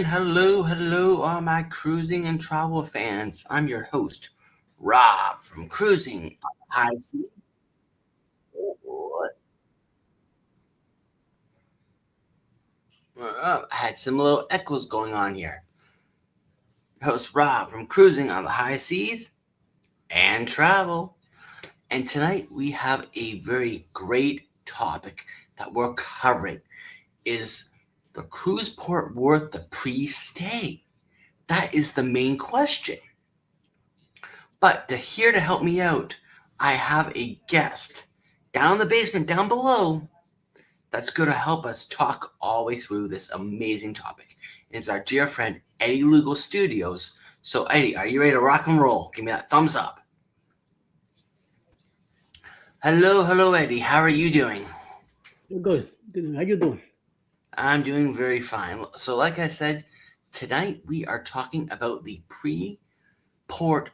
hello, all my cruising and travel fans. I'm your host, Rob from Cruising on the High Seas. I had some little echoes going on here. Host Rob from Cruising on the High Seas and Travel. And tonight we have a very great topic that we're covering is the cruise port worth the pre-stay? That is the main question. But here to help me out, I have a guest down in the basement, down below, that's going to help us talk all the way through this amazing topic. And it's our dear friend, Eddie Lugo Studios. So, Eddie, are you ready to rock and roll? Give me that thumbs up. Hello, Eddie. How are you doing? Good. Good. How you doing? I'm doing very fine. So, like I said, tonight we are talking about the pre-port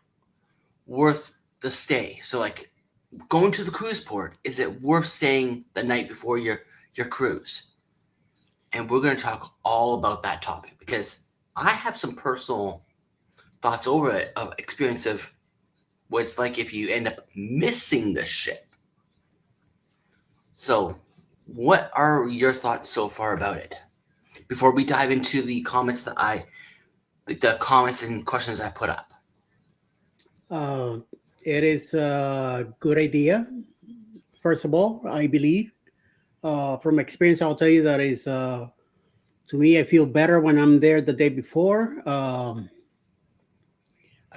worth the stay. So, like, going to the cruise port, is it worth staying the night before your cruise? And we're going to talk all about that topic because I have some personal thoughts over it of experience of what it's like if you end up missing the ship. So, what are your thoughts so far about it? Before we dive into the comments the comments and questions I put up. Uh, it is a good idea. First of all, I believe from experience, I'll tell you that is to me. I feel better when I'm there the day before. I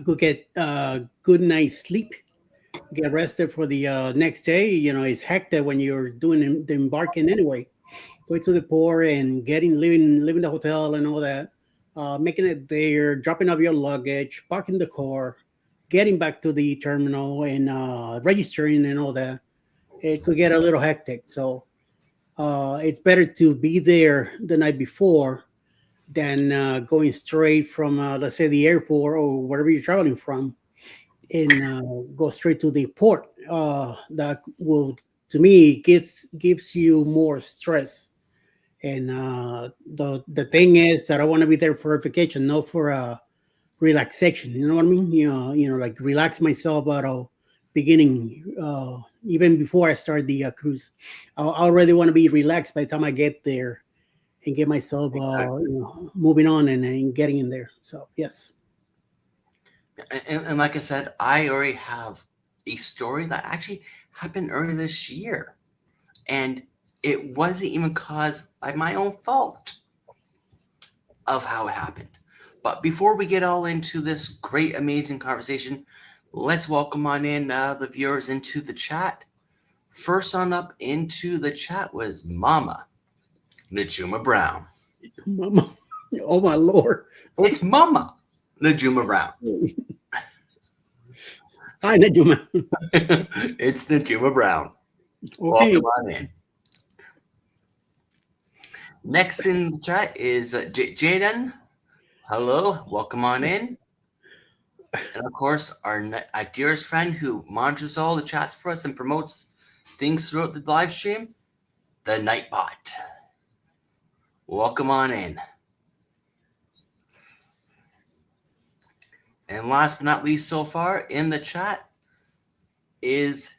could get a good night's sleep, get rested for the next day. You know, it's hectic when you're doing the embarking anyway. Going to the port and living the hotel and all that, making it there, dropping off your luggage, parking the car, getting back to the terminal and registering and all that. It could get a little hectic. So it's better to be there the night before than going straight from, let's say, the airport or wherever you're traveling from and go straight to the port. That will, to me, gives you more stress. And the thing is that I want to be there for a vacation, not for a relaxation. You know what I mean? Like relax myself out of beginning, even before I start the cruise. I already want to be relaxed by the time I get there and get myself, moving on and getting in there. So yes. And like I said, I already have a story that actually happened earlier this year. And it wasn't even caused by my own fault of how it happened. But before we get all into this great, amazing conversation, let's welcome on in the viewers into the chat. First on up into the chat was Mama Najuma Brown. Mama, oh my lord! It's Mama Najuma Brown. Hi, Najuma. It's Najuma Brown. Okay. Welcome on in. Next in the chat is Jaden. Hello, welcome on in. And of course, our dearest friend who monitors all the chats for us and promotes things throughout the live stream, the Nightbot. Welcome on in. And last but not least so far in the chat is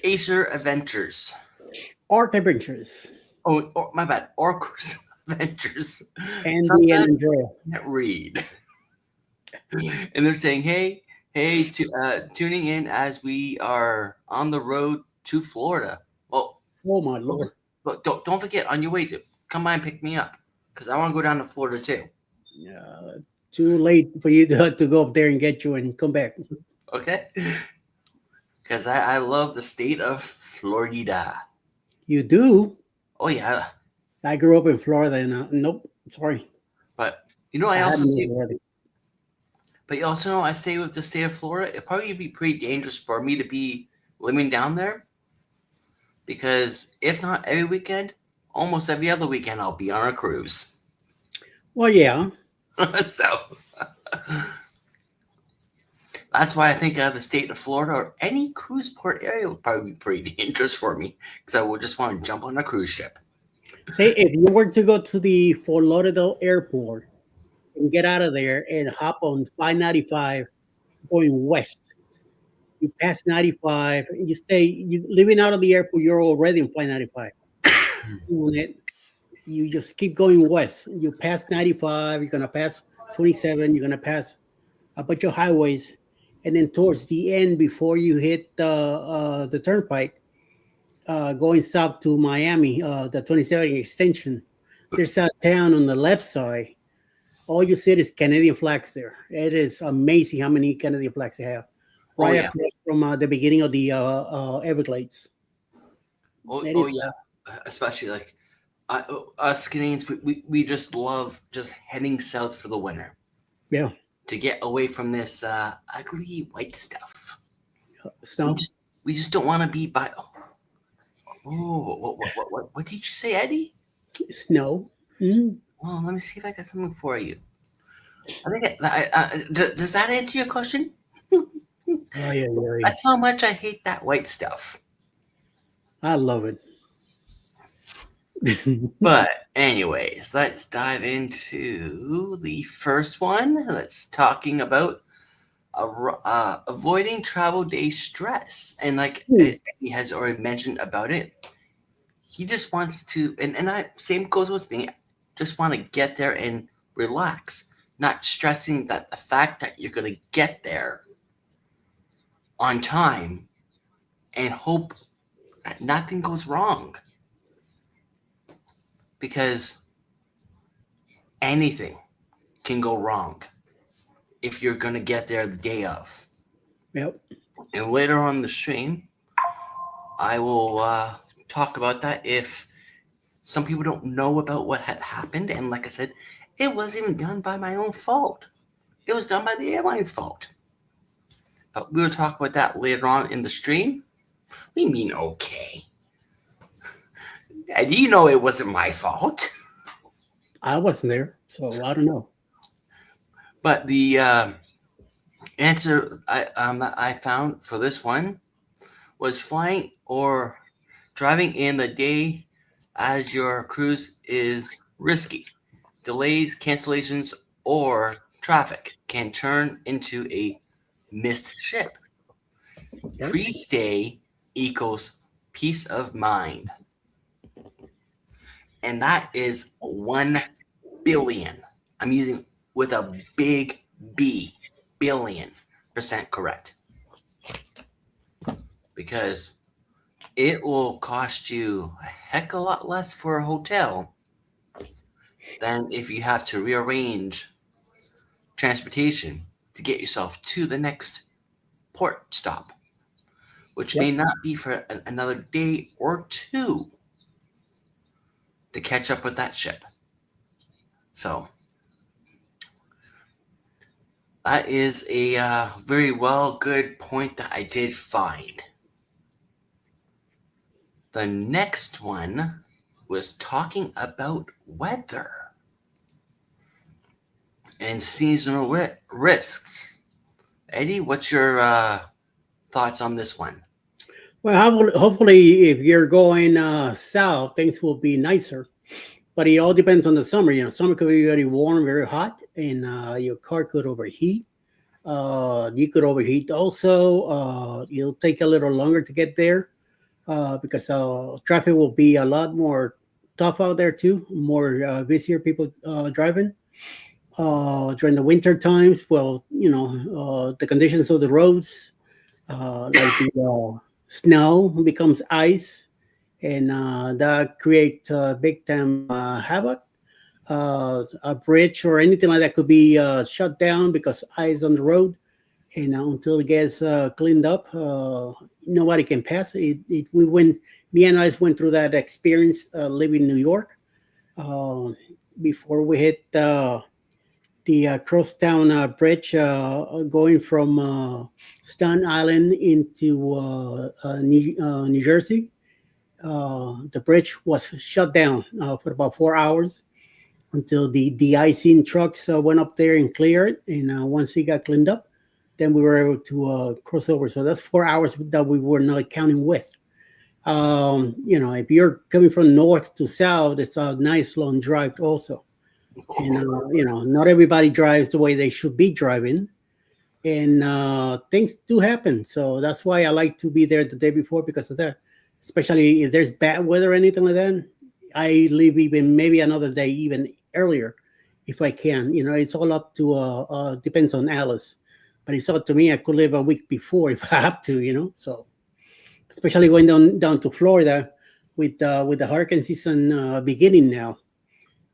Acer Adventures. Arc Adventures. Oh, my bad. Orcus Adventures. Andy and Andrea. Can't read. And they're saying, hey, tuning in as we are on the road to Florida. Well, Oh my lord! but don't forget on your way to come by and pick me up because I want to go down to Florida too. Too late for you to go up there and get you and come back. Okay, because I love the state of Florida. You do? Oh yeah, I grew up in Florida, and nope, sorry. but I I had also moved say, already. but you also know I say with the state of Florida, it'd probably be pretty dangerous for me to be living down there because if not every weekend, almost every other weekend I'll be on a cruise. Well, yeah. So that's why I think the state of Florida or any cruise port area would probably be pretty dangerous for me because I would just want to jump on a cruise ship. Say if you were to go to the Fort Lauderdale airport and get out of there and hop on 595 going west, you pass 95, you stay, you living out of the airport, you're already in 595. You just keep going west. You pass 95, you're gonna pass 27, you're gonna pass a bunch of highways, and then towards the end, before you hit the turnpike, going south to Miami, the 27 extension, there's a town on the left side. All you see is Canadian flags there. It is amazing how many Canadian flags they have Oh right yeah. across from the beginning of the Everglades. It Oh is yeah. Especially like us Canadians, we just love just heading south for the winter yeah, to get away from this ugly white stuff. We snow, just we just don't want to be by. Oh, what did you say, Eddie? snow. Mm. Well, let me see if I got something for you. I think does that answer your question? Oh yeah, yeah, That's how much I hate that white stuff. I love it. But anyways, let's dive into the first one. Let's talking about avoiding travel day stress, and like Hmm. he has already mentioned about it, he just wants to, and I same goes with me. Just want to get there and relax, not stressing that the fact that you're gonna get there on time and hope that nothing goes wrong because anything can go wrong if you're gonna get there the day of. Yep. And later on in the stream, I will talk about that if some people don't know about what had happened. And like I said, it wasn't even done by my own fault. It was done by the airline's fault. But we will talk about that later on in the stream. We mean okay. And you know it wasn't my fault. I wasn't there, so I don't know. But the answer I found for this one was flying or driving in the day as your cruise is risky. Delays, cancellations, or traffic can turn into a missed ship. Yep. Pre stay equals peace of mind. And that is 1 billion. I'm using with a big B, billion% correct. Because it will cost you a heck of a lot less for a hotel than if you have to rearrange transportation to get yourself to the next port stop, which may Yep. not be for another day or two to catch up with that ship. So that is a very well good point that I did find. The next one was talking about weather and seasonal risks. Eddie, what's your thoughts on this one? Well, hopefully, if you're going south, things will be nicer. But it all depends on the summer. You know, summer could be very warm, very hot, and your car could overheat. You could overheat also. It'll take a little longer to get there because traffic will be a lot more tough out there too. More busier people driving during the winter times. Well, you know, the conditions of the roads, like the snow becomes ice, and that creates big time havoc. A bridge or anything like that could be shut down because ice on the road, and until it gets cleaned up, nobody can pass it. We went, me and I went through that experience living in New York uh, before we hit the Crosstown Bridge going from Staten Island into New Jersey. The bridge was shut down for about 4 hours until the icing trucks went up there and cleared it. And once it got cleaned up, then we were able to cross over. So that's 4 hours that we were not counting with. If you're coming from north to south, it's a nice long drive also. And not everybody drives the way they should be driving, and things do happen. So that's why I like to be there the day before because of that. Especially if there's bad weather or anything like that, I leave even maybe another day even earlier if I can. It's all up to depends on Alice, but it's up to me. I could leave a week before if I have to. So especially going down to Florida with the hurricane season beginning now.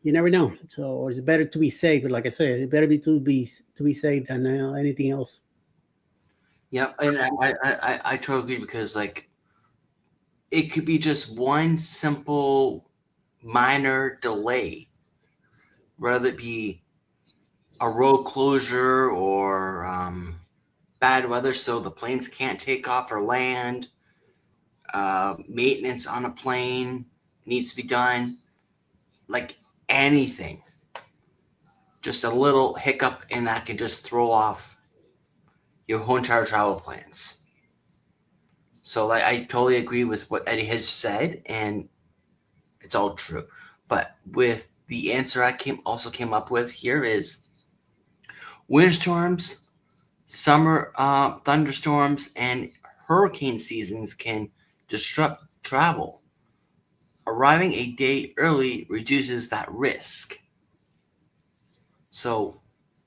You never know. So it's better to be safe. Like I said, it better be to be safe than anything else. Yep, and I totally agree because like it could be just one simple minor delay, whether it be a road closure or bad weather, so the planes can't take off or land. Maintenance on a plane needs to be done. Like anything, just a little hiccup, and that can just throw off your whole entire travel plans. So like, I totally agree with what Eddie has said, and it's all true. But with the answer I came up with here is windstorms, summer thunderstorms, and hurricane seasons can disrupt travel. Arriving a day early reduces that risk. So,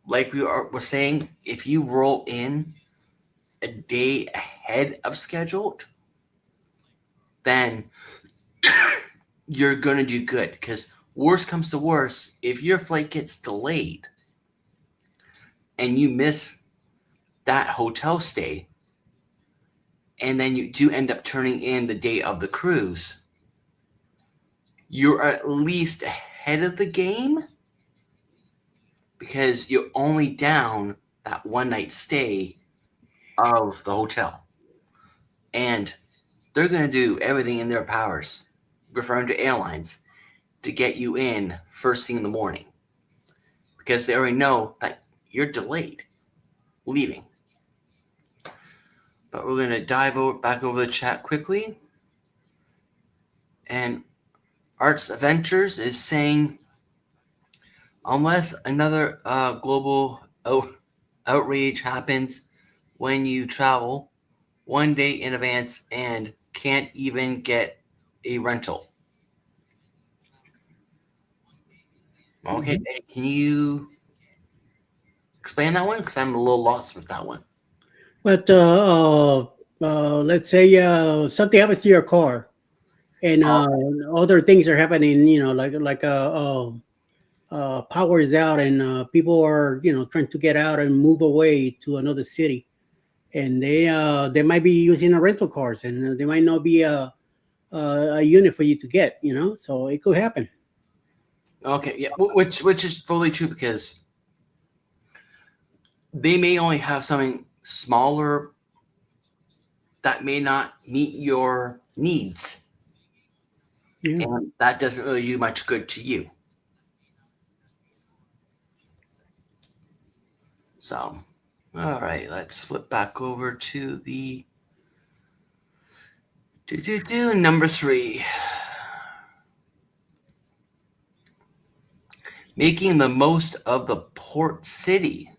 like we're saying, if you roll in a day ahead of scheduled, then you're gonna do good. Because worst comes to worst, if your flight gets delayed and you miss that hotel stay, and then you do end up turning in the day of the cruise, you're at least ahead of the game because you're only down that one night stay of the hotel. And they're going to do everything in their powers, referring to airlines, to get you in first thing in the morning because they already know that you're delayed leaving. But we're going to back over the chat quickly. And Arts Adventures is saying, unless another global outrage happens when you travel one day in advance and can't even get a rental. Okay, Mhm. can you explain that one? Because I'm a little lost with that one. But let's say something happens to your car, and Oh, other things are happening. Power is out, and people are trying to get out and move away to another city, and they might be using a rental cars, and there might not be a unit for you to get. So it could happen. okay, yeah, which is fully true because they may only have something smaller that may not meet your needs, Yeah. and that doesn't really do much good to you. So, all right, let's flip back over to the number 3, making the most of the port city.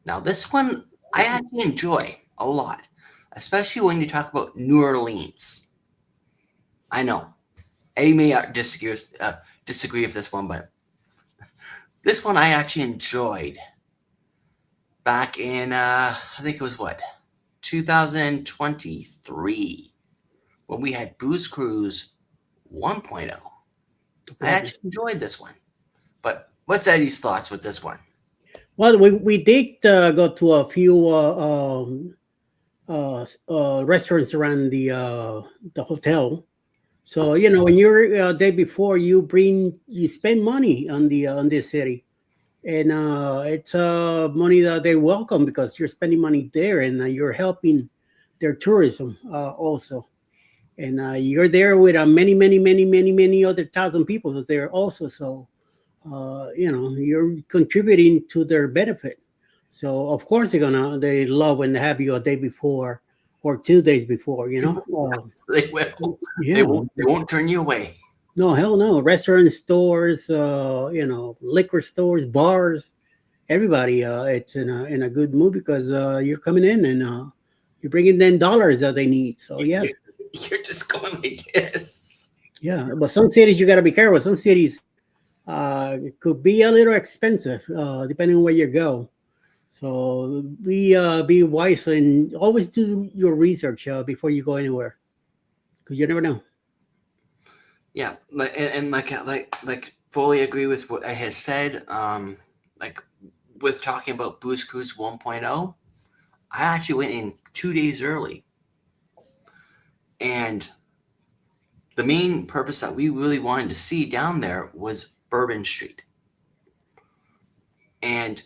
Now, this one I actually enjoy a lot, especially when you talk about New Orleans. I know Eddie may disagree with this one, but this one I actually enjoyed back in I think it was what 2023 when we had Booze Cruise 1.0. I Probably. actually enjoyed this one. But what's Eddie's thoughts with this one? Well, we did go to a few restaurants around the hotel. So when you're day before, you spend money on this city, and it's money that they welcome because you're spending money there, and you're helping their tourism also. And you're there with many, many, many, many, many other thousand people that there also. So you're contributing to their benefit. So of course they love when they have you a day before or 2 days before. They will. They Yeah. won't. They won't turn you away. No, hell no. Restaurant stores, liquor stores, bars, everybody. It's in a good mood because you're coming in and you're bringing them dollars that they need. So You're, yes, you're just going like this. yeah. But some cities you got to be careful. Some cities it could be a little expensive depending on where you go. So be wise and always do your research before you go anywhere because you never know. Yeah, and like fully agree with what I has said. Like with talking about Boost Cruise 1.0, I actually went in 2 days early, and the main purpose that we really wanted to see down there was Bourbon Street. And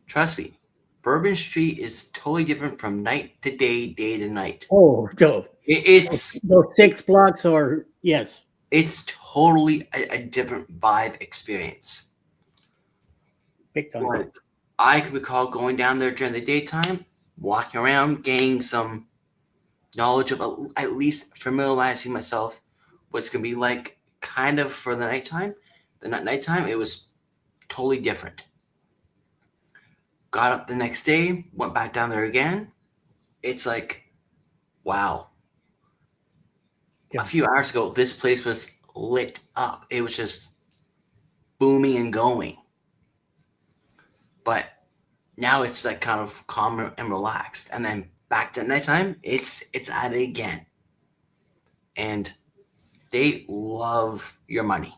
trust me, Bourbon Street is totally different from night to day, day to night. Oh, so It's those 6 blocks are yes, it's totally a different vibe experience. big time. Like I could recall going down there during the daytime, walking around, gaining some knowledge of at least familiarizing myself what it's gonna be like kind of for the nighttime. The nighttime it was totally different. Got up the next day, went back down there again. It's like, wow. Yeah. A few hours ago, this place was lit up. It was just booming and going. But now it's like kind of calm and relaxed. And then back to nighttime, it's at it again. And they love your money.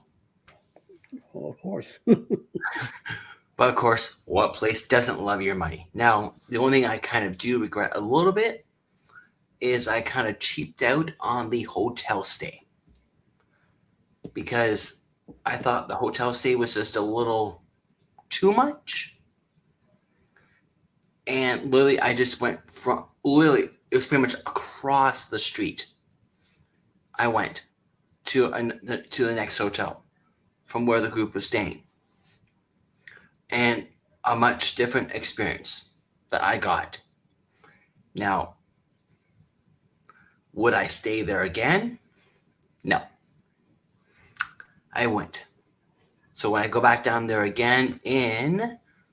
Oh, of course. But of course, what place doesn't love your money? Now, the only thing I kind of do regret a little bit is I kind of cheaped out on the hotel stay because I thought the hotel stay was just a little too much. And literally, I just went from literally, it was pretty much across the street. I went to the next hotel from where the group was staying, and a much different experience that I got. Now, would I stay there again? No, I wouldn't. So when I go back down there again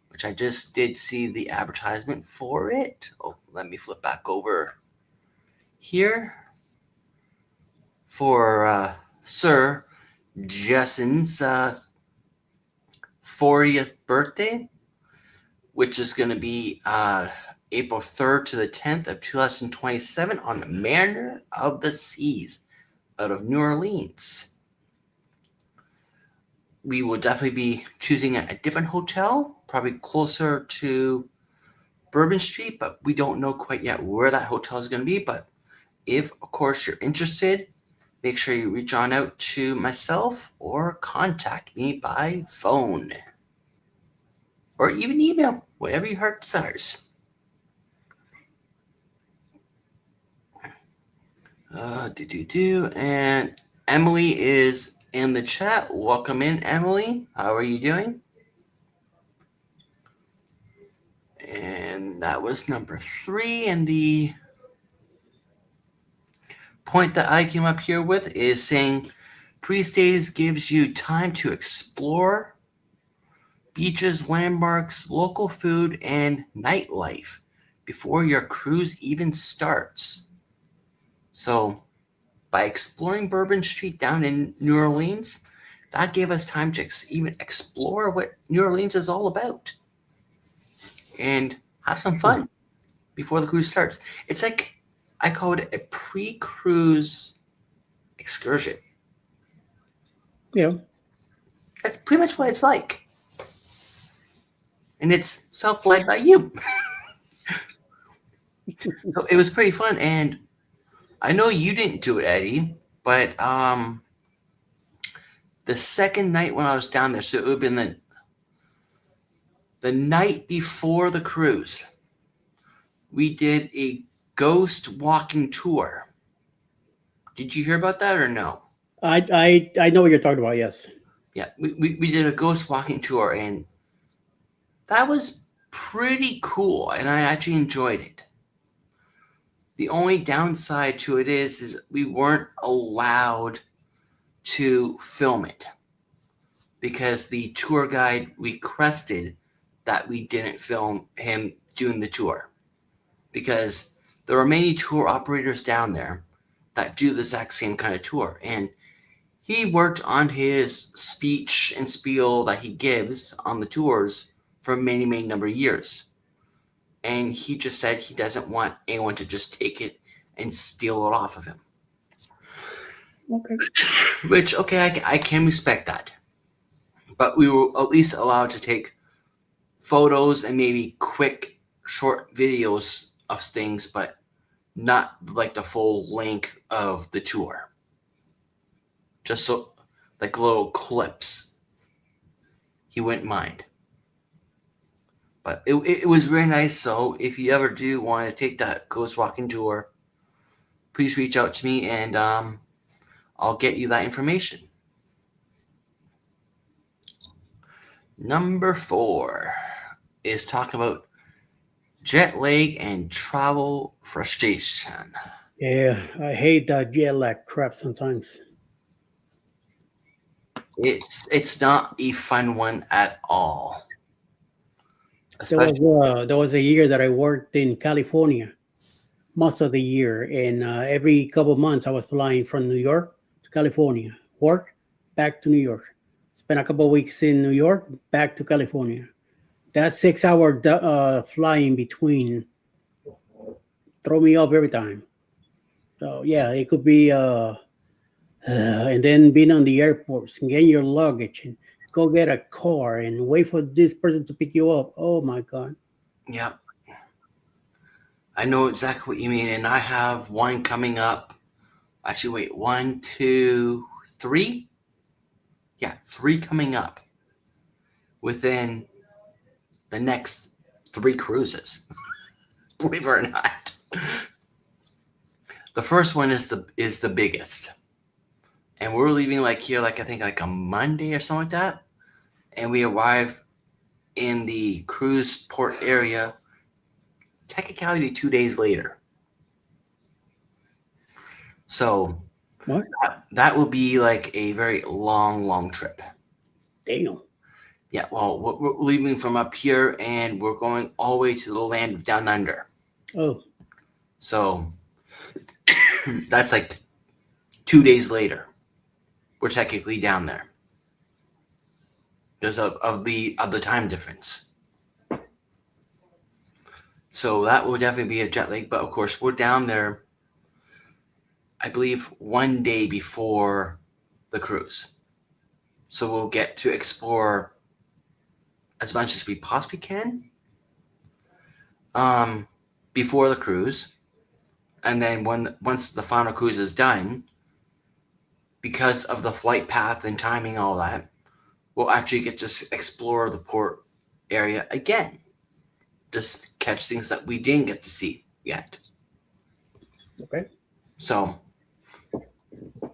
which I just did see the advertisement for it. Oh, let me flip back over here for Sir Justin's 40th birthday, which is going to be April 3rd to the 10th of 2027 on Mariner of the Seas out of New Orleans. We will definitely be choosing a different hotel, probably closer to Bourbon Street, but we don't know quite yet where that hotel is going to be. But if, of course, you're interested, make sure you reach on out to myself or contact me by phone or even email, whatever your heart desires. And Emily is in the chat. Welcome in, Emily. How are you doing? And that was number 3. And the point that I came up here with is saying pre-stays gives you time to explore beaches, landmarks, local food, and nightlife before your cruise even starts. So by exploring Bourbon Street down in New Orleans, that gave us time to even explore what New Orleans is all about and have some fun before the cruise starts. It's like, I call it a pre-cruise excursion. Yeah. That's pretty much what it's like. And it's self-led by you. So it was pretty fun. And I know you didn't do it, Eddie, but the second night when I was down there, so it would have been the night before the cruise, we did a ghost walking tour. Did you hear about that or no? I know what you're talking about. Yes. Yeah, we did a ghost walking tour, and that was pretty cool, and I actually enjoyed it. The only downside to it is we weren't allowed to film it because the tour guide requested that we didn't film him doing the tour because there are many tour operators down there that do the exact same kind of tour, and he worked on his speech and spiel that he gives on the tours for many number of years, and he just said he doesn't want anyone to just take it and steal it off of him. Okay. Which, okay, I can respect that, but we were at least allowed to take photos and maybe quick short videos of things, but not like the full length of the tour. Just so like little clips. He wouldn't mind. But it was very nice. So if you ever do want to take that ghost walking tour, please reach out to me and I'll get you that information. Number 4 is talking about jet lag and travel frustration. Yeah, I hate that jet lag crap sometimes. It's not a fun one at all. Especially There was a year that I worked in California most of the year, and every couple of months I was flying from New York to California, work back to New York, spend a couple of weeks in New York, back to California. That 6 hour flying between throw me up every time. So yeah, it could be and then being on the airports and getting your luggage and go get a car and wait for this person to pick you up. Oh my god. yeah, I know exactly what you mean, and I have one coming up. Actually, wait, 1, 2, 3. Yeah, 3 coming up within the next 3 cruises. Believe it or not, the first one is the biggest, and we're leaving like here, like I think like a Monday or something like that, and we arrive in the cruise port area. Technically, 2 days later. So What? that will be like a very long trip. Damn. Yeah, well, we're leaving from up here and we're going all the way to the land of down under. Oh, So that's like 2 days later. We're technically down there because of the time difference. So that will definitely be a jet lag. But of course, we're down there, I believe, 1 day before the cruise. So we'll get to explore as much as we possibly can before the cruise. And then once the final cruise is done, because of the flight path and timing, all that, we'll actually get to explore the port area again. Just catch things that we didn't get to see yet. okay. So,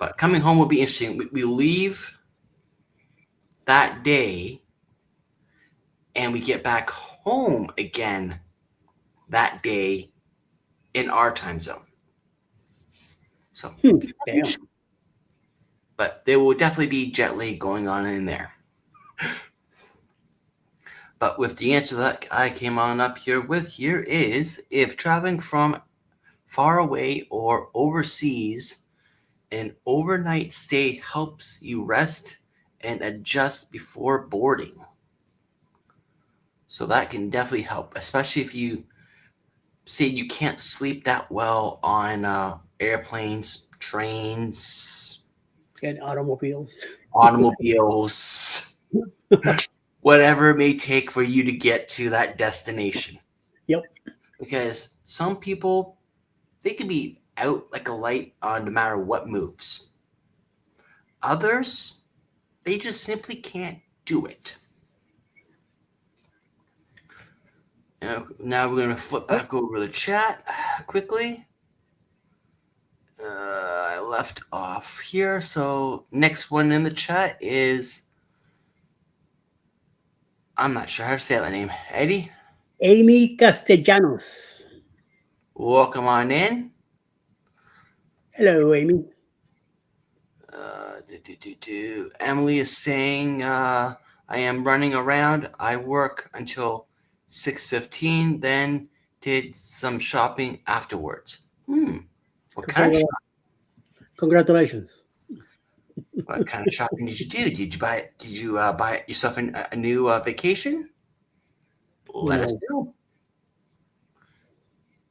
but coming home will be interesting. We leave that day and we get back home again that day in our time zone. So, Damn. but there will definitely be jet lag going on in there. But with the answer that I came on up here with here is if traveling from far away or overseas, an overnight stay helps you rest and adjust before boarding. So that can definitely help, especially if you say you can't sleep that well on airplanes, trains, And automobiles. automobiles, whatever it may take for you to get to that destination. Yep. Because some people, they can be out like a light on no matter what moves. Others, they just simply can't do it. Now we're going to flip Oh, back over the chat quickly. I left off here. So next one in the chat is, I'm not sure how to say that name. Eddie, Amy Castellanos. welcome on in. Hello, Amy. Emily is saying, I am running around. I work until 6:15, then did some shopping afterwards. What kind of Congratu- Congratulations. what kind of shopping did you do? Did you buy yourself a new vacation? Let us No, know.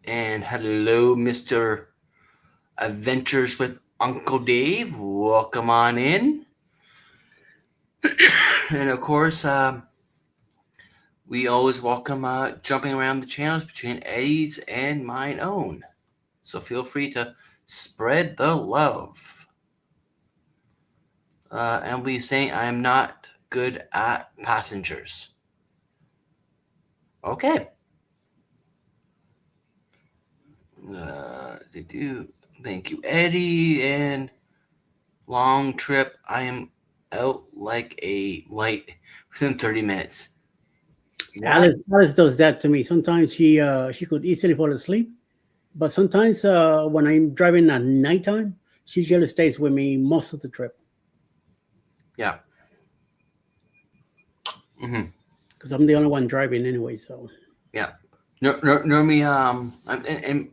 And hello, Mr. Adventures with Uncle Dave. Welcome on in. And of course, we always welcome jumping around the channels between Eddie's and mine own. So feel free to spread the love. Emily's saying, I am not good at passengers. Okay. They do. Thank you, Eddie. And long trip. I am out like a light within 30 minutes. Yeah. Alice does that to me. Sometimes she could easily fall asleep, but sometimes when I'm driving at nighttime, she usually stays with me most of the trip Yeah. Mm-hmm. because I'm the only one driving anyway. So Yeah. Normally, and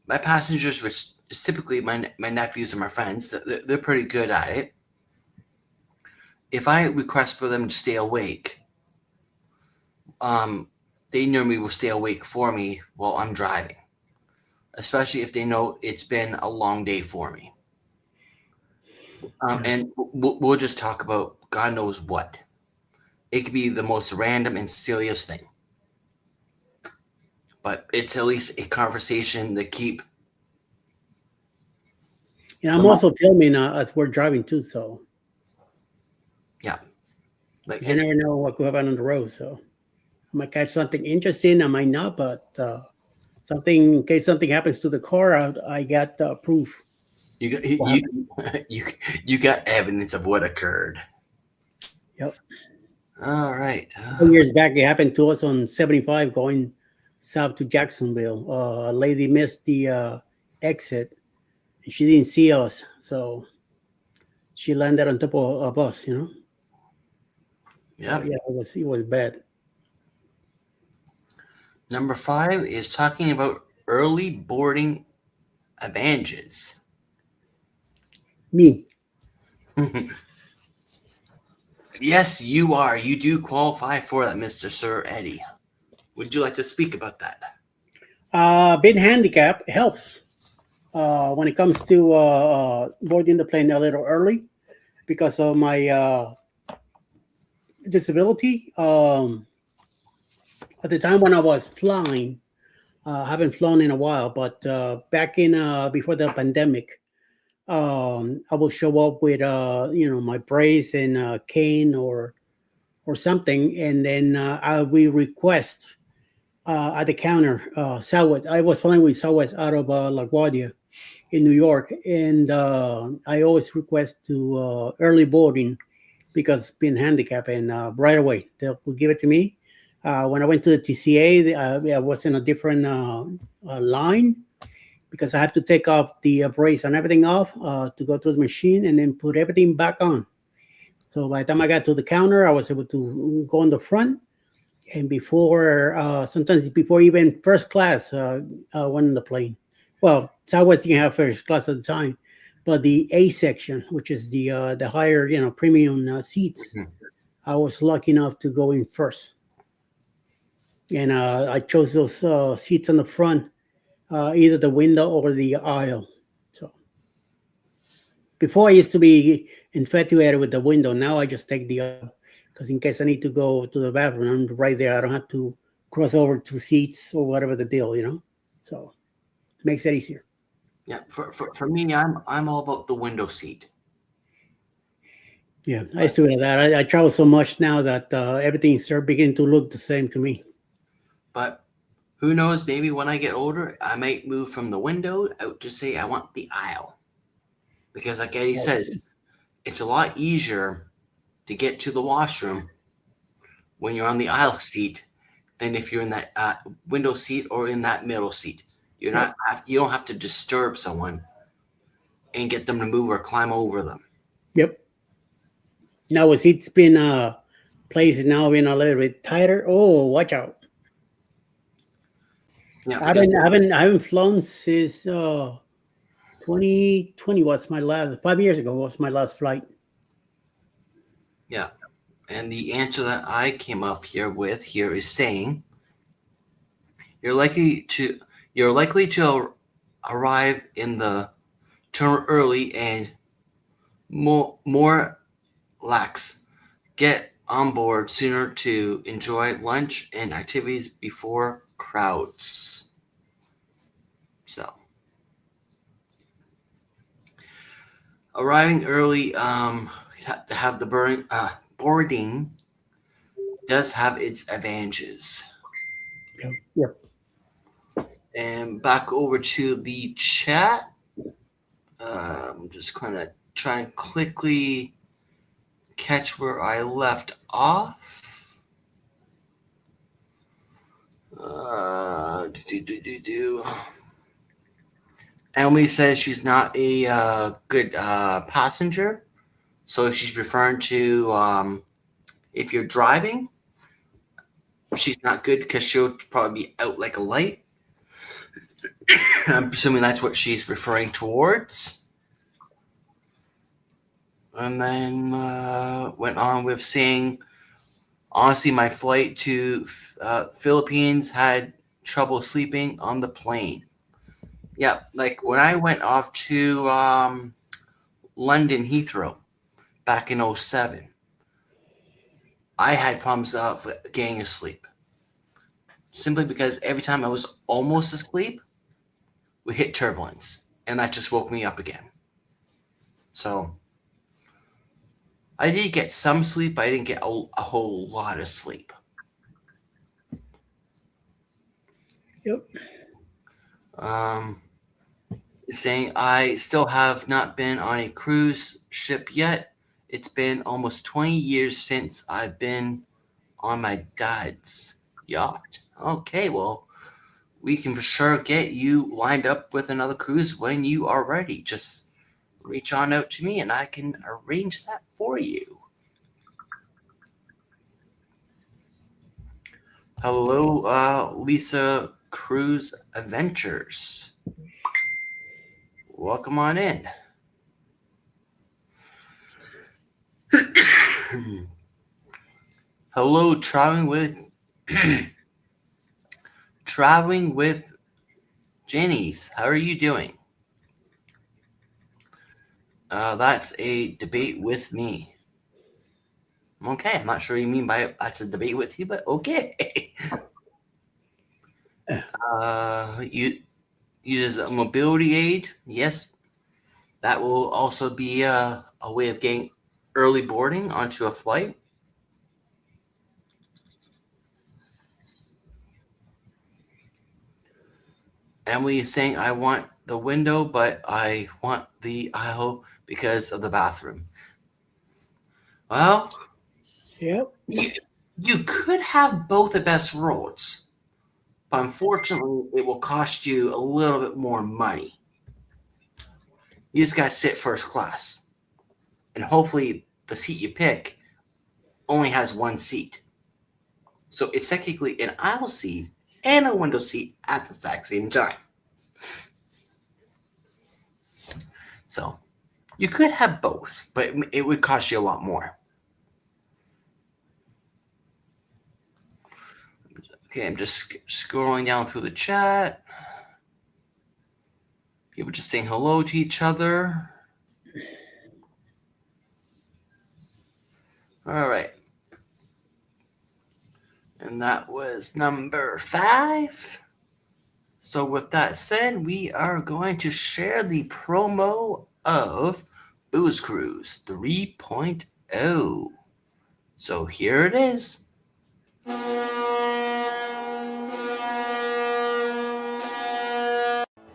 my passengers, which is typically my nephews and my friends, they're pretty good at it. If I request for them to stay awake, um, they normally will stay awake for me while I'm driving, especially if they know it's been a long day for me. yeah. And we'll just talk about God knows what. It could be the most random and silliest thing, but it's at least a conversation to keep And I'm them up. also filming as we're driving too, so Yeah, like you never know what could happen on the road. So I might catch something interesting, I might not, but something in case something happens to the car, I got proof you got what you happened. you you got evidence of what occurred. Yep. All right. A couple years back, it happened to us on 75 going south to Jacksonville. A lady missed the exit and she didn't see us, so she landed on top of us. So Yep. yeah, it was bad. Number 5 is talking about early boarding advantages. Me, Yes, you are. You do qualify for that, Mr. Sir Eddie. Would you like to speak about that? being handicapped helps when it comes to boarding the plane a little early because of my disability. At the time when I was flying, I haven't flown in a while, but back in before the pandemic, I will show up with my brace and cane or something, and then I will request at the counter Southwest. I was flying with Southwest out of LaGuardia in New York, and I always request to early boarding because being handicapped, and right away they will give it to me. When I went to the TCA, I was in a different line because I had to take off the brace and everything off to go through the machine and then put everything back on. So by the time I got to the counter, I was able to go on the front. And before, sometimes before even first class went on the plane. Well, Southwest didn't have first class at the time, but the A section, which is the higher, premium seats, Mhm. I was lucky enough to go in first. And I chose those seats on the front, either the window or the aisle. So before I used to be infatuated with the window. Now I just take the aisle because in case I need to go to the bathroom, I'm right there. I don't have to cross over two seats or whatever the deal. So it makes it easier. Yeah. For me, I'm all about the window seat. Yeah, I But used to do that. I travel so much now that everything starts beginning to look the same to me. but who knows? Maybe when I get older, I might move from the window out to say I want the aisle because, like Eddie Well, says, it's a lot easier to get to the washroom when you're on the aisle seat than if you're in that window seat or in that middle seat. You're yep. not you don't have to disturb someone and get them to move or climb over them. Yep. Now, as it's been place is now been a little bit tighter. Oh, watch out! Yeah, I haven't flown since 2020 was my last 5 years ago was my last flight. yeah. And the answer that I came up here with here is saying you're likely to arrive in the turn early and more lax. Get on board sooner to enjoy lunch and activities before crowds. So, arriving early, to have the boarding does have its advantages. Yep. And back over to the chat. I'm just kind of trying to quickly catch where I left off. Emily says she's not a good passenger, so she's referring to if you're driving, she's not good because she'll probably be out like a light. I'm presuming that's what she's referring towards. And then went on with saying, honestly, my flight to Philippines had trouble sleeping on the plane. Yeah, like when I went off to London Heathrow back in 2007, I had problems getting asleep. Simply because every time I was almost asleep, we hit turbulence, and that just woke me up again. So I did get some sleep, but I didn't get a whole lot of sleep. Yep. Saying I still have not been on a cruise ship yet. It's been almost 20 years since I've been on my dad's yacht. Okay, well, we can for sure get you lined up with another cruise when you are ready. Just reach on out to me and I can arrange that for you. Hello, Lisa Cruise Adventures. Welcome on in. Hello, traveling with Jenny's. How are you doing? That's a debate with me. Okay, I'm not sure what you mean by that's a debate with you, but okay. You uses a mobility aid. Yes, that will also be a way of getting early boarding onto a flight. Emily is saying, I want the window, but I want the aisle because of the bathroom. Well, Yep. You could have both the best roads, but unfortunately, it will cost you a little bit more money. You just got to sit first class. And hopefully, the seat you pick only has one seat. So it's technically an aisle seat and a window seat at the exact same time. So you could have both, but it would cost you a lot more. Okay, I'm just scrolling down through the chat. People just saying hello to each other. All right. And that was number 5. So with that said, we are going to share the promo of Booze Cruise 3.0. So here it is.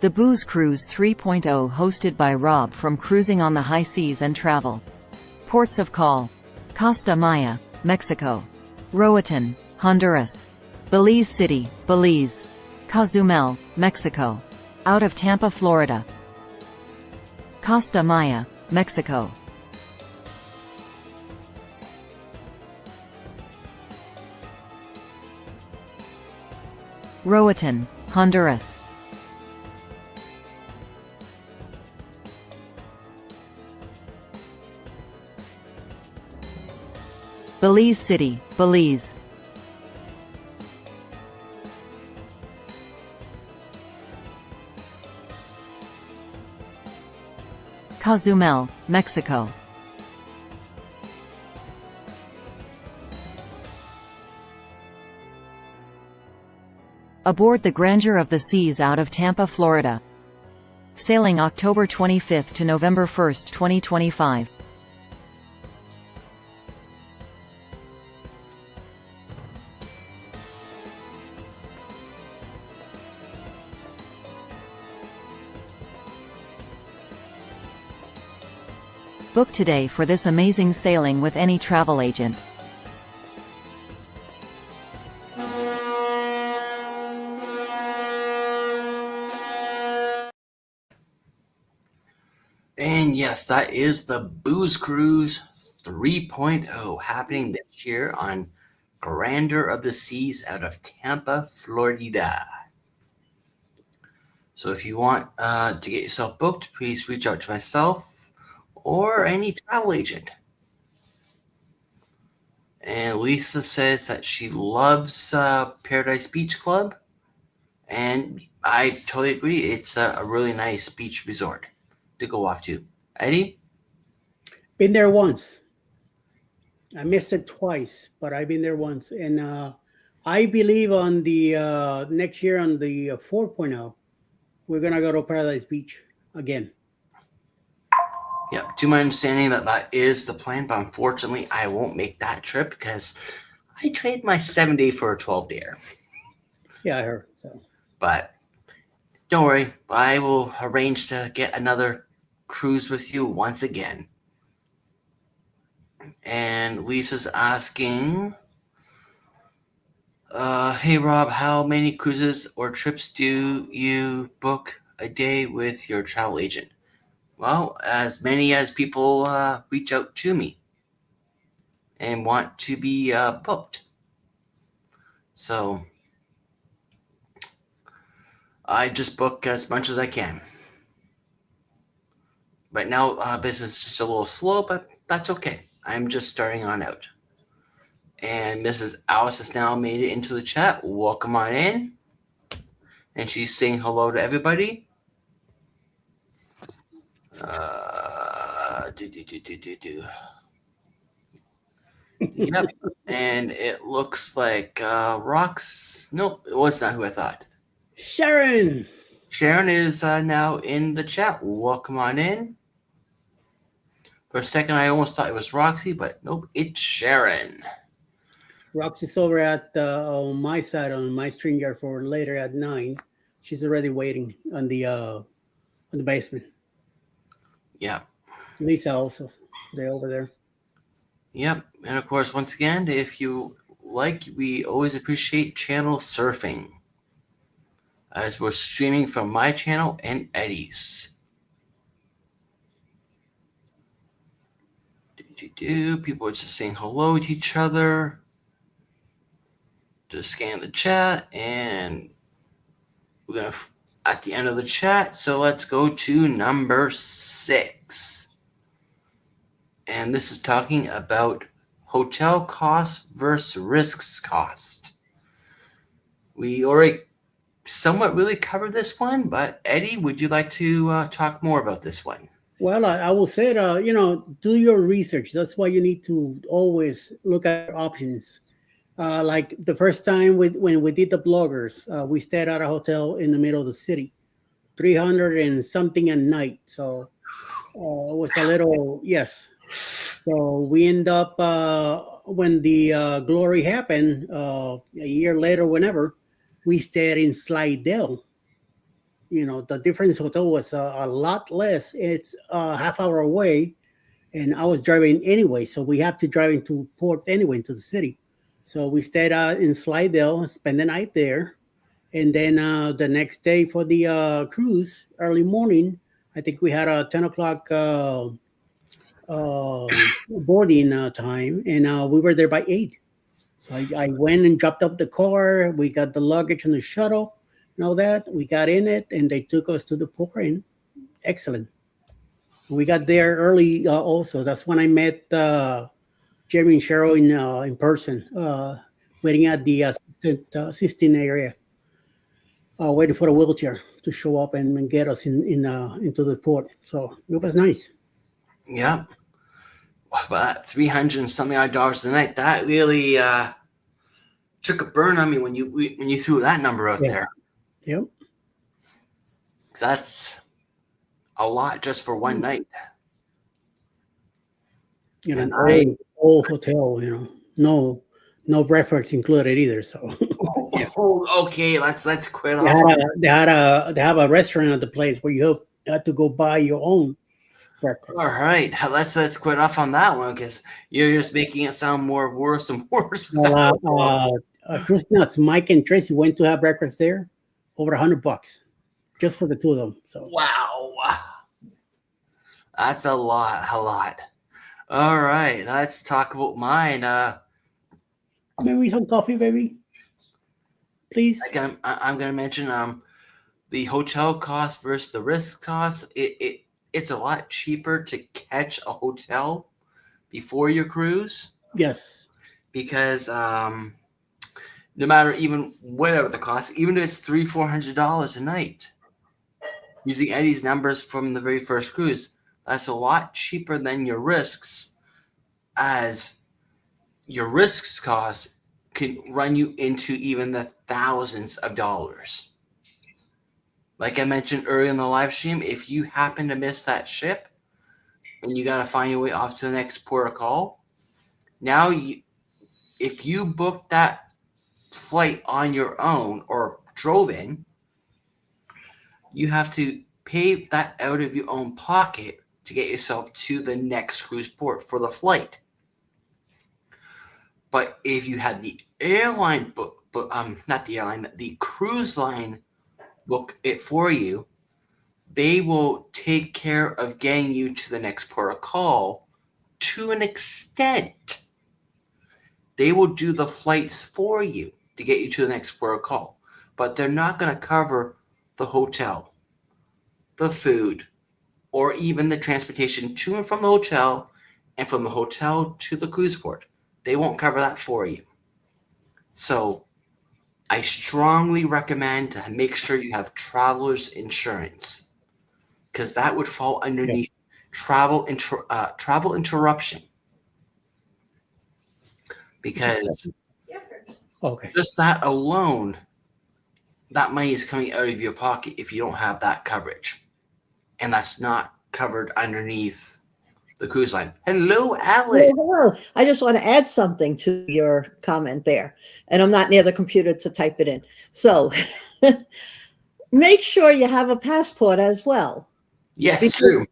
The Booze Cruise 3.0, hosted by Rob from Cruising on the High Seas and Travel. Ports of call: Costa Maya, Mexico; Roatan, Honduras; Belize City, Belize; Cozumel, Mexico; out of Tampa, Florida; Costa Maya, Mexico. Roatan, Honduras. Belize City, Belize. Cozumel, Mexico. Aboard the Grandeur of the Seas out of Tampa, Florida. Sailing October 25 to November 1, 2025. Book today for this amazing sailing with any travel agent. And yes, that is the Booze Cruise 3.0 happening this year on Grandeur of the Seas out of Tampa, Florida. So if you want to get yourself booked, please reach out to myself or any travel agent. And Lisa says that she loves Paradise Beach Club. And I totally agree. It's a really nice beach resort to go off to. Eddie? Been there once. I missed it twice, but I've been there once. And I believe on the next year on the 4.0, we're going to go to Paradise Beach again. Yep, to my understanding that is the plan, but unfortunately I won't make that trip because I trade my 7-day for a 12-dayer. Yeah, I heard. So, but don't worry, I will arrange to get another cruise with you once again. And Lisa's asking, hey Rob, how many cruises or trips do you book a day with your travel agent? Well, as many as people reach out to me and want to be booked. So I just book as much as I can. But now business is just a little slow, but that's okay. I'm just starting on out. And Mrs. Alice has now made it into the chat. Welcome on in. And she's saying hello to everybody. Yep. And it looks like Rox. Nope, it was not who I thought. Sharon is now in the chat. Welcome on in. For a second, I almost thought it was Roxy, but nope, it's Sharon. Roxy's over at on my side on my StreamYard for later at 9. She's already waiting on the basement. Yeah. Lisa also, they're over there. Yep, and of course, once again, if you like, we always appreciate channel surfing, as we're streaming from my channel and Eddie's. People are just saying hello to each other. Just scan the chat, and we're gonna at the end of the chat. So let's go to number 6. And this is talking about hotel cost versus risks cost. We already somewhat really covered this one, but Eddie, would you like to talk more about this one? Well, I will say, do your research. That's why you need to always look at options. Like the first time when we did the bloggers, we stayed at a hotel in the middle of the city, 300 and something a night. So it was a little, yes. So we end up, when the glory happened, a year later, whenever, we stayed in Slidell. The difference hotel was a lot less. It's a half hour away, and I was driving anyway. So we have to drive into port anyway, into the city. So we stayed in Slidell, spent the night there. And then the next day for the cruise, early morning, I think we had a 10 o'clock boarding time, and we were there by 8. So I went and dropped up the car. We got the luggage on the shuttle and all that. We got in it, and they took us to the port. And excellent. We got there early. Also, that's when I met Jerry and Cheryl in person, waiting at the assistant area, waiting for the wheelchair to show up and get us into the port. So it was nice. Yep. But $300 and something odd dollars a night, that really took a burn on me when you threw that number out there. Yep. 'Cause that's a lot just for one night. You know, And an old hotel. You know, no breakfast included either. So Oh, okay, let's quit they off. they have a restaurant at the place where you had to go buy your own breakfast. All right, let's quit off on that one because you're just making it sound more worse and worse. Cruise Nuts, Mike and Tracy went to have breakfast there, over $100 just for the two of them. So Wow, that's a lot. All right, let's talk about mine. maybe some coffee, baby, please. I'm gonna mention the hotel cost versus the risk cost. It's a lot cheaper to catch a hotel before your cruise Yes. because no matter even whatever the cost, even if it's $300-400 a night, using Eddie's numbers from the very first cruise, that's a lot cheaper than your risks, as your risks cost can run you into even the thousands of dollars. Like I mentioned earlier in the live stream, if you happen to miss that ship and you got to find your way off to the next port of call, now if you book that flight on your own or drove in, you have to pay that out of your own pocket to get yourself to the next cruise port for the flight. But if you had the airline the cruise line book it for you, they will take care of getting you to the next port of call to an extent. They will do the flights for you to get you to the next port of call, but they're not going to cover the hotel, the food, or even the transportation to and from the hotel and from the hotel to the cruise port. They won't cover that for you. So I strongly recommend to make sure you have traveler's insurance, because that would fall underneath travel interruption. Because Okay. just that alone, that money is coming out of your pocket if you don't have that coverage. And that's not covered underneath the cruise line. Hello, Alex. Hello. I just want to add something to your comment there. And I'm not near the computer to type it in. So make sure you have a passport as well. Yes, true.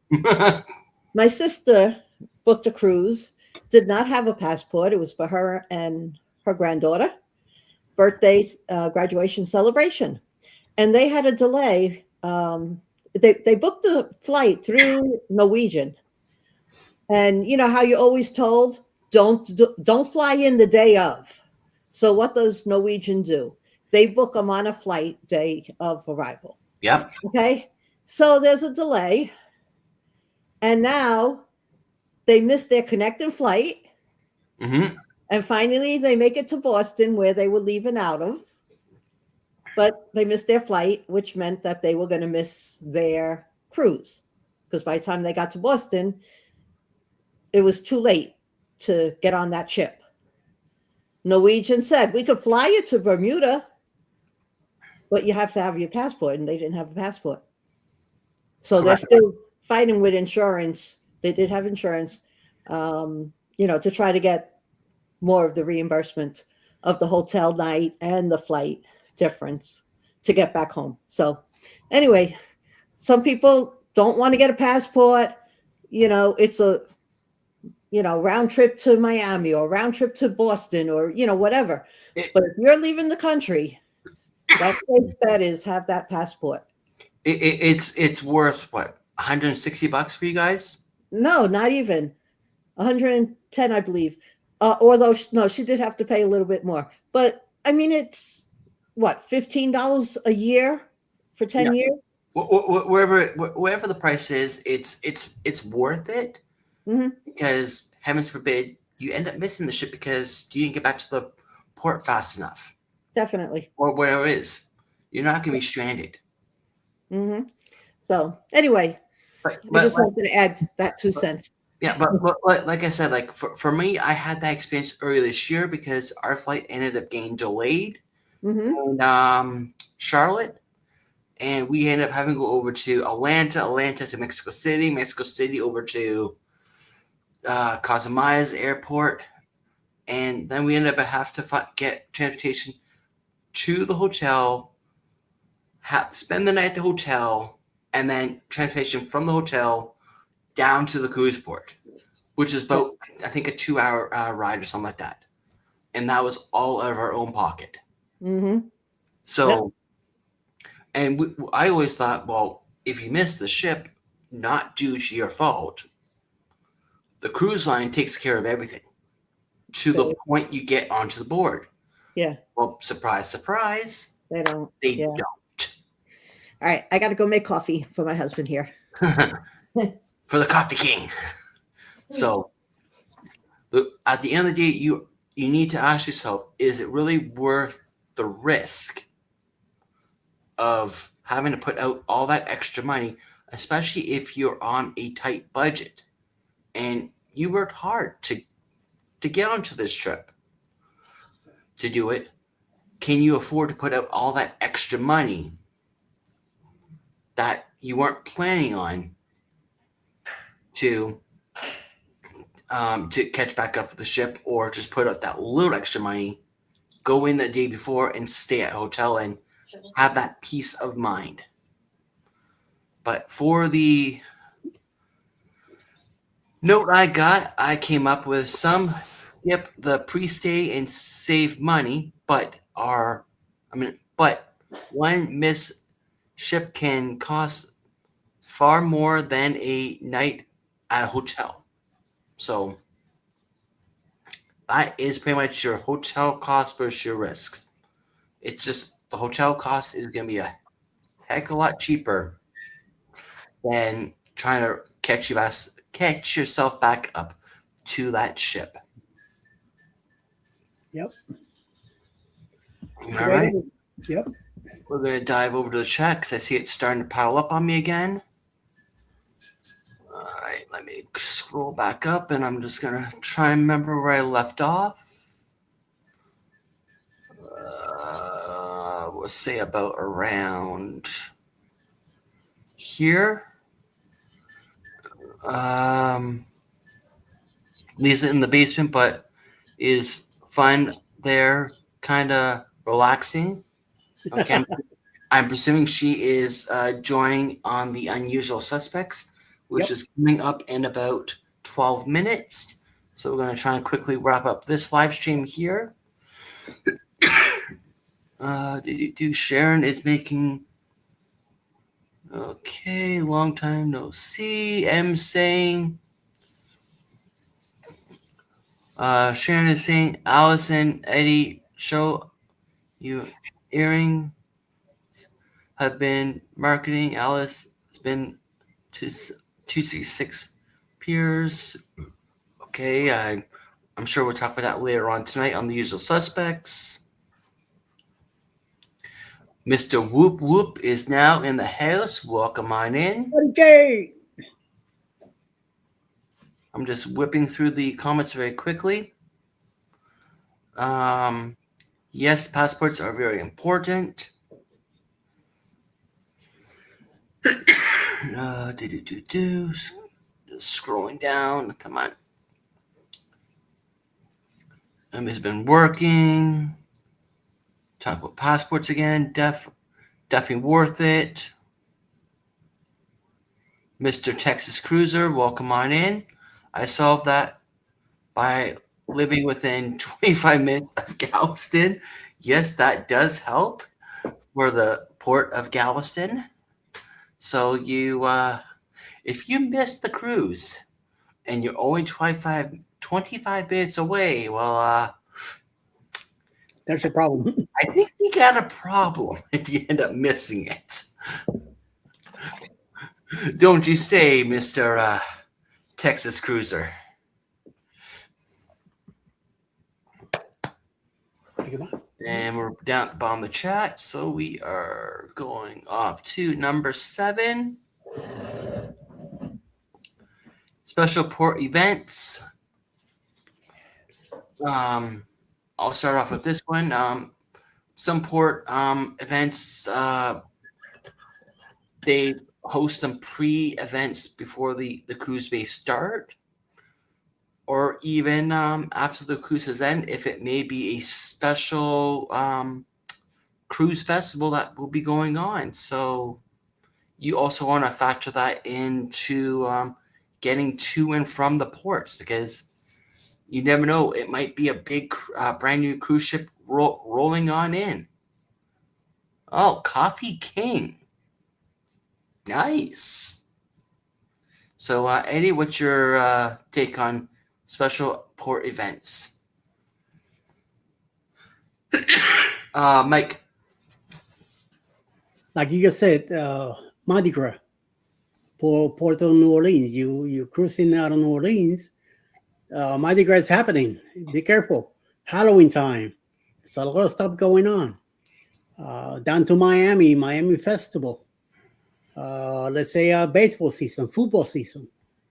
My sister booked a cruise, did not have a passport. It was for her and her granddaughter, birthday, graduation celebration. And they had a delay. They booked the flight through Norwegian. And you know how you're always told, don't fly in the day of. So what does Norwegian do? They book them on a flight day of arrival. Yep. Okay. So there's a delay. And now they missed their connecting flight. Mm-hmm. And finally they make it to Boston, where they were leaving out of. But they missed their flight, which meant that they were going to miss their cruise. Because by the time they got to Boston, it was too late to get on that ship. Norwegian said, we could fly you to Bermuda, but you have to have your passport. And they didn't have a passport. So they're still fighting with insurance. They did have insurance, to try to get more of the reimbursement of the hotel night and the flight difference to get back home. So anyway, some people don't want to get a passport. It's a round trip to Miami or round trip to Boston or, whatever. But if you're leaving the country, that safe bet is have that passport. It's worth what? $160 for you guys. No, not even 110, I believe. Although no, she did have to pay a little bit more. But I mean, it's what, $15 a year for 10 years? Wherever the price is, it's worth it, Hmm. because heavens forbid you end up missing the ship because you didn't get back to the port fast enough, Definitely. or wherever it is. You're not going to be stranded. Hmm. So anyway, But I but just wanted to add that 2 cents. yeah, but like I said, like for me, I had that experience earlier this year because our flight ended up getting delayed Hmm. in Charlotte, and we ended up having to go over to Atlanta to Mexico City over to Cozumela's airport, and then we ended up have to get transportation to the hotel, spend the night at the hotel, and then transportation from the hotel down to the cruise port, which is about, I think, a 2-hour ride or something like that. And that was all out of our own pocket. Hmm. So, and I always thought, well, if you miss the ship, not due to your fault, the cruise line takes care of everything to the point you get onto the board. Yeah. Well, surprise, surprise, They don't. they Yeah. don't. All right, I got to go make coffee for my husband here. For the coffee king. So, at the end of the day, you need to ask yourself, is it really worth the risk of having to put out all that extra money, especially if you're on a tight budget and you worked hard to get onto this trip, to do it? Can you afford to put out all that extra money that you weren't planning on to catch back up with the ship, or just put out that little extra money, go in the day before and stay at a hotel and have that peace of mind? But for the note I came up with some skip the pre-stay and save money, but one miss ship can cost far more than a night at a hotel. So that is pretty much your hotel cost versus your risks. It's just the hotel cost is going to be a heck of a lot cheaper than trying to catch yourself back up to that ship. Yep. All right. Yep. We're going to dive over to the chat because I see it's starting to pile up on me again. All right, let me scroll back up, and I'm just going to try and remember where I left off. We'll say about around here. Lisa in the basement, but is fun there, kind of relaxing. Okay. I'm presuming she is joining on the Unusual Suspects, which is coming up in about 12 minutes. So we're going to try and quickly wrap up this live stream here. Sharon is making... Okay, long time no see. M saying... Sharon is saying, Allison, Eddie, show you earring have been marketing. Alice has been to 266 peers. Okay, I'm sure we'll talk about that later on tonight on The Usual Suspects. Mr. Whoop Whoop is now in the house. Welcome on in. Okay. I'm just whipping through the comments very quickly. Yes, passports are very important. Just scrolling down. Come on. Emmy's been working. Talk about passports again. Definitely worth it. Mr. Texas Cruiser, welcome on in. I solved that by living within 25 minutes of Galveston. Yes, that does help for the port of Galveston. So you If you miss the cruise and you're only 25 minutes away, well, There's a problem. I think you got a problem if you end up missing it. Don't you say, Mr. Texas Cruiser? And we're down at the bottom of the chat, so we are going off to number 7. Special port events. I'll start off with this one. Some port events, they host some pre-events before the cruise may start, or even after the cruises end, if it may be a special cruise festival that will be going on. So you also want to factor that into getting to and from the ports, because you never know, it might be a big brand new cruise ship rolling on in. Oh, Coffee King. Nice. So, Eddie, what's your take on special port events? Mike. Like you just said, Mardi Gras, Port of New Orleans. You're cruising out of New Orleans. Mardi Gras is happening. Be careful. Halloween time. There's a lot of stuff going on. Down to Miami Festival. Let's say baseball season, football season.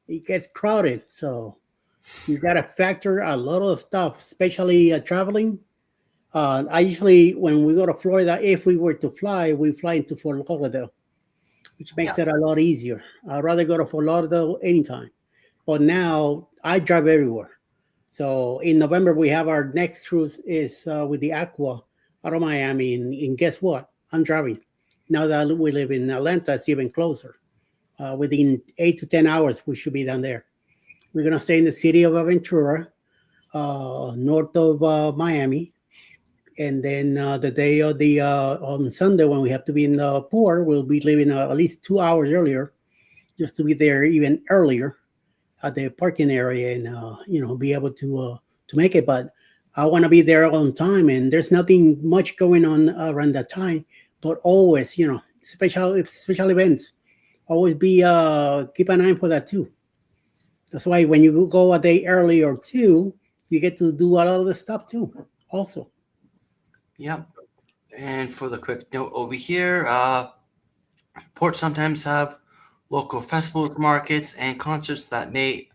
It gets crowded. So you got to factor a lot of stuff, especially traveling. I usually, when we go to Florida, if we were to fly, we fly into Fort Lauderdale, which makes it a lot easier. I'd rather go to Fort Lauderdale anytime. But now I drive everywhere. So in November, we have our next cruise is with the Aqua out of Miami. And guess what? I'm driving. Now that we live in Atlanta, it's even closer. Within 8 to 10 hours, we should be down there. We're going to stay in the city of Aventura, north of Miami. And then the day of the on Sunday, when we have to be in the port, we'll be leaving at least 2 hours earlier, just to be there even earlier at the parking area and be able to make it. But I want to be there on time, and there's nothing much going on around that time. But always, special events, always be keep an eye for that too. That's why when you go a day early or two, you get to do a lot of the stuff too. Also. Yep. And for the quick note over here, ports sometimes have local festivals, markets, and concerts that may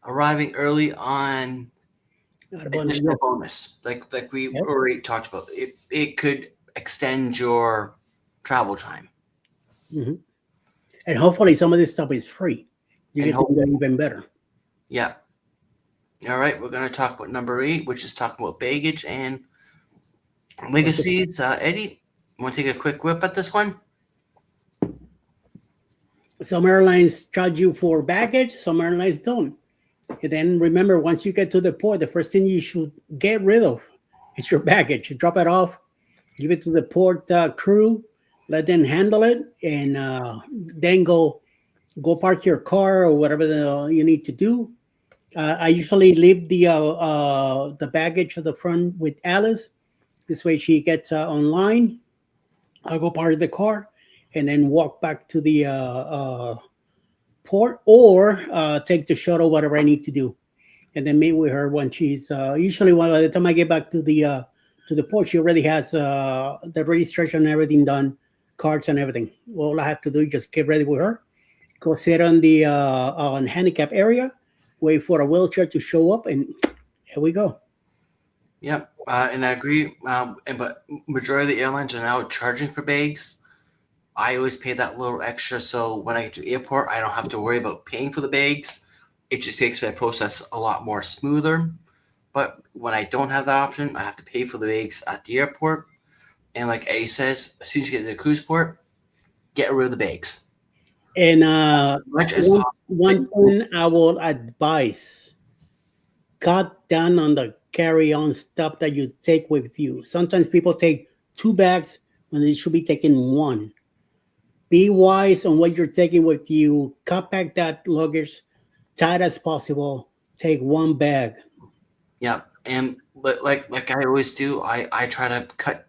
arriving early on additional bonus. Like we already talked about. It could extend your travel time. Mm-hmm. And hopefully some of this stuff is free. You get to do that even better. Yeah. All right, we're going to talk about number 8, which is talking about baggage and legacies. Eddie, want to take a quick whip at this one? Some airlines charge you for baggage, some airlines don't. And then remember, once you get to the port, the first thing you should get rid of is your baggage. You drop it off, give it to the port crew, let them handle it, and then go park your car or whatever you need to do. I usually leave the baggage at the front with Alice. This way she gets online. I'll go park the car and then walk back to the port, or take the shuttle, whatever I need to do, and then meet with her when she's usually by the time I get back to the port, she already has the registration and everything done, cards and everything. All I have to do is just get ready with her, go sit on the on handicap area, wait for a wheelchair to show up, and here we go. Yep, and I agree. But majority of the airlines are now charging for bags. I always pay that little extra, so when I get to the airport, I don't have to worry about paying for the bags. It just makes my process a lot more smoother. But when I don't have that option, I have to pay for the bags at the airport. And like A says, as soon as you get to the cruise port, get rid of the bags. And one thing I will advise: cut down on the carry-on stuff that you take with you. Sometimes people take 2 bags when they should be taking 1. Be wise on what you're taking with you. Compact that luggage tight as possible. Take one bag. Yeah, and but like I always do, I try to cut.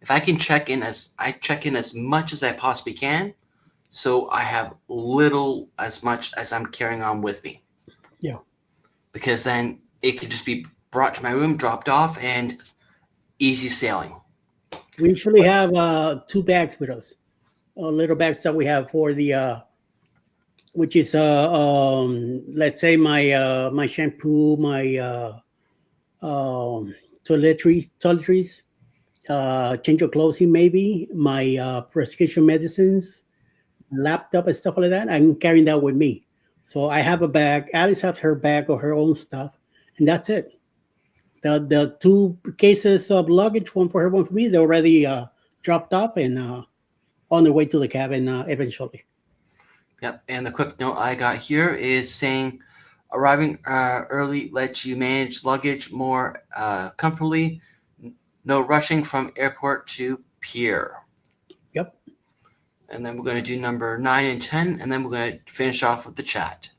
If I can I check in as much as I possibly can, so I have little as much as I'm carrying on with me, Yeah. because then it could just be brought to my room, dropped off, and easy sailing. We usually have two bags with us. Little bags that we have for the which is let's say my shampoo, my toiletries, change of clothing, maybe my prescription medicines, laptop and stuff like that. I'm carrying that with me. So I have a bag. Alice has her bag or her own stuff, and that's it. The two cases of luggage, one for her, one for me, they're already dropped off and on their way to the cabin eventually. Yep. And the quick note I got here is saying arriving early lets you manage luggage more comfortably. No rushing from airport to pier. Yep. And then we're going to do number 9 and 10, and then we're going to finish off with the chat.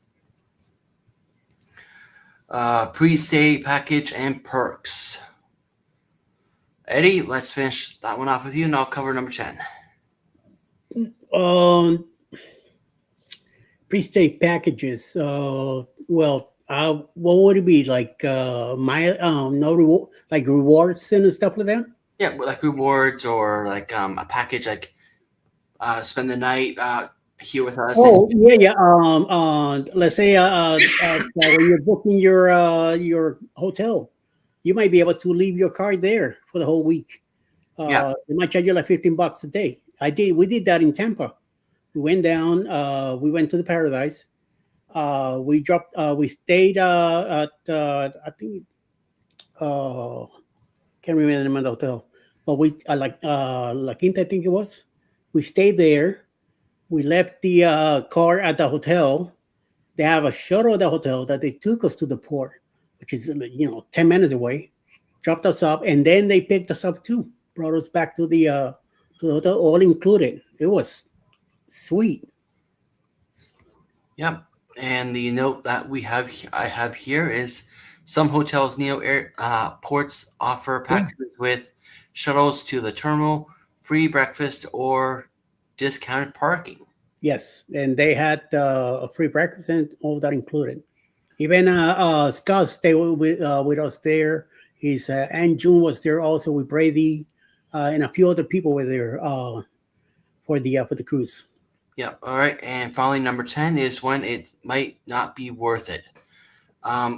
Pre-stay package and perks. Eddie, let's finish that one off with you, and I'll cover number 10. Pre-stay packages. Well, what would it be like? My no reward, like rewards and stuff like that. Yeah, like rewards or like a package like spend the night here with us. Oh, yeah, yeah. Let's say when you're booking your hotel, you might be able to leave your car there for the whole week. Yeah. They might charge you like $15 a day. We did that in Tampa. We went down. We went to the Paradise. We stayed at I think can't remember the name of the hotel, but we like La Quinta, I think it was. We stayed there. We left the car at the hotel. They have a shuttle at the hotel that they took us to the port, which is 10 minutes away. Dropped us off, and then they picked us up too. Brought us back to the hotel, all included. It was sweet. Yep. And the note that I have here is some hotels, Neo Air ports offer packages with shuttles to the terminal, free breakfast, or discounted parking. Yes, and they had a free breakfast and all that included. Even Scott stayed with us there. His Aunt June was there also with Brady, and a few other people were there for the cruise. Yeah. All right. And finally, number 10 is when it might not be worth it.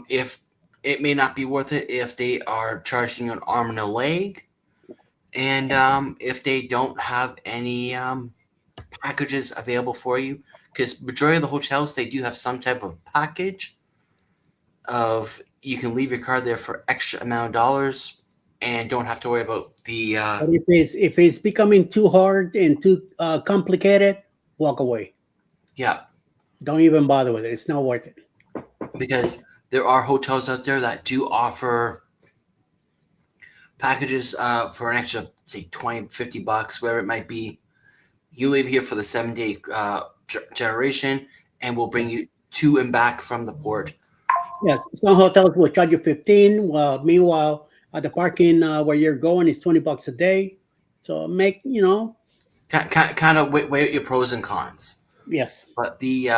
If it may not be worth it if they are charging you an arm and a leg, and if they don't have any packages available for you, because majority of the hotels, they do have some type of package of you can leave your car there for extra amount of dollars and don't have to worry about the But if it's becoming too hard and too complicated, walk away. yeah, Don't even bother with it. It's not worth it. because there are hotels out there that do offer packages for an extra, say, $20-$50, whatever it might be. You leave here for the 7-day generation, and we'll bring you to and back from the port. Yes, some hotels will charge you 15. Well, meanwhile, at the parking where you're going is $20 a day. So make kind of weigh your pros and cons. Yes. But the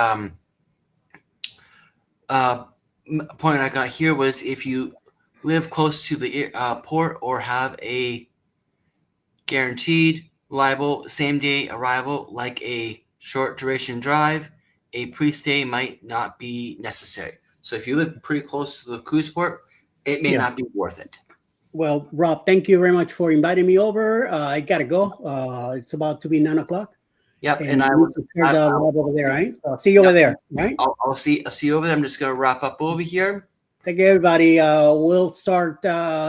point I got here was if you live close to the port or have a guaranteed reliable same-day arrival like a short duration drive, a pre-stay might not be necessary. So if you live pretty close to the cruise port, it may not be worth it. Well, Rob, thank you very much for inviting me over. I gotta go. It's about to be 9:00. Yep, And I was over there, right? So I'll see you over there, right? I'll see you over there. I'm just gonna wrap up over here. Thank you, everybody. We'll start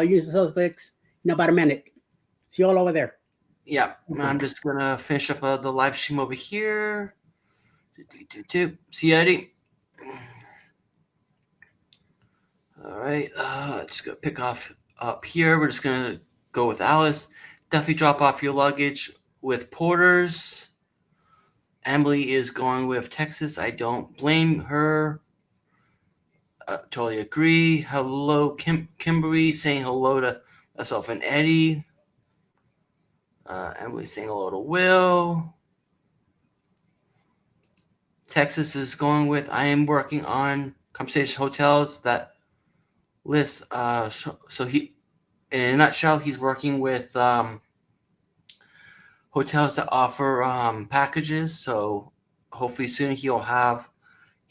using suspects in about a minute. See you all over there. Yeah, I'm just gonna finish up the live stream over here. See you, Eddie. All right, just gonna pick off up here. We're just gonna go with Alice. Definitely drop off your luggage with porters. Emily is going with Texas. I don't blame her. Totally agree. Hello, Kimberly saying hello to myself and Eddie. Emily saying hello to Will. Texas is going with I am working on conversation hotels that list. So he, in a nutshell, he's working with hotels that offer packages. So hopefully soon he'll have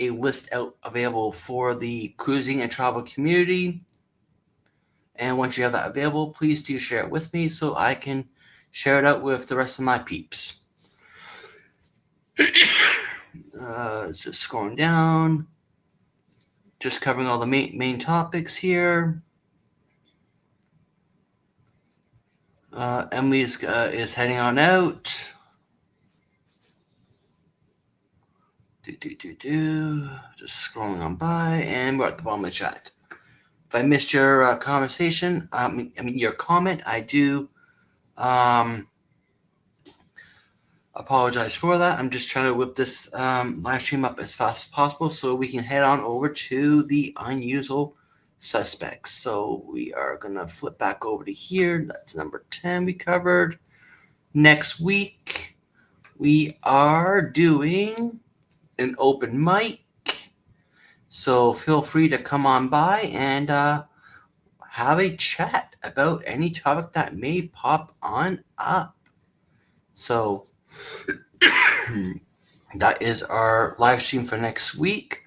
a list out available for the cruising and travel community. And once you have that available, please do share it with me so I can share it out with the rest of my peeps. Just scrolling down, just covering all the main topics here. Emily is heading on out. Just scrolling on by, and we're at the bottom of the chat. If I missed your conversation, your comment, I do apologize for that. I'm just trying to whip this live stream up as fast as possible so we can head on over to the unusual suspects. So we are going to flip back over to here. That's number 10 we covered. Next week, we are doing an open mic. So feel free to come on by and have a chat about any topic that may pop on up. So that is our live stream for next week.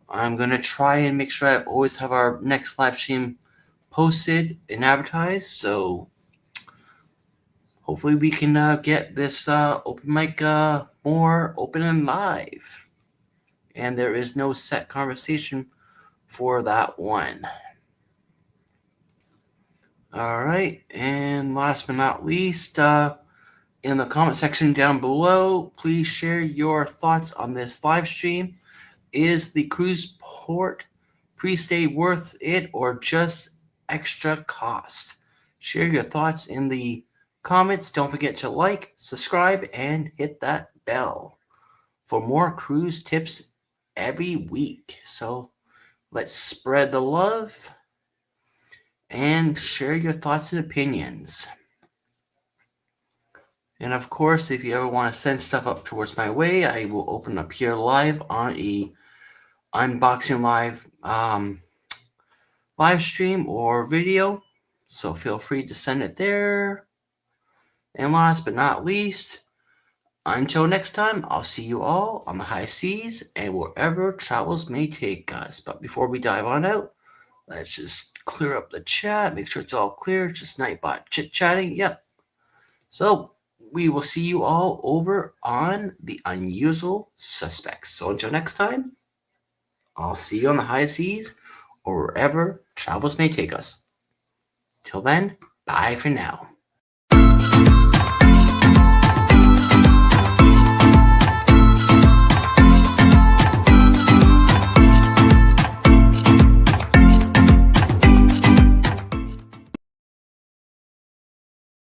I'm going to try and make sure I always have our next live stream posted and advertised. So hopefully we can get this open mic more open and live. And there is no set conversation for that one. All right. And last but not least, in the comment section down below, please share your thoughts on this live stream. Is the cruise port pre-stay worth it or just extra cost? Share your thoughts in the comments. Don't forget to like, subscribe, and hit that bell for more cruise tips every week. So let's spread the love and share your thoughts and opinions. And of course, if you ever want to send stuff up towards my way, I will open up here live on a unboxing live stream or video. So feel free to send it there. And last but not least, until next time, I'll see you all on the high seas and wherever travels may take us. But before we dive on out, let's just clear up the chat, make sure it's all clear. It's just Nightbot chit-chatting. Yep. So we will see you all over on the unusual suspects. So until next time, I'll see you on the high seas or wherever travels may take us. Till then, bye for now.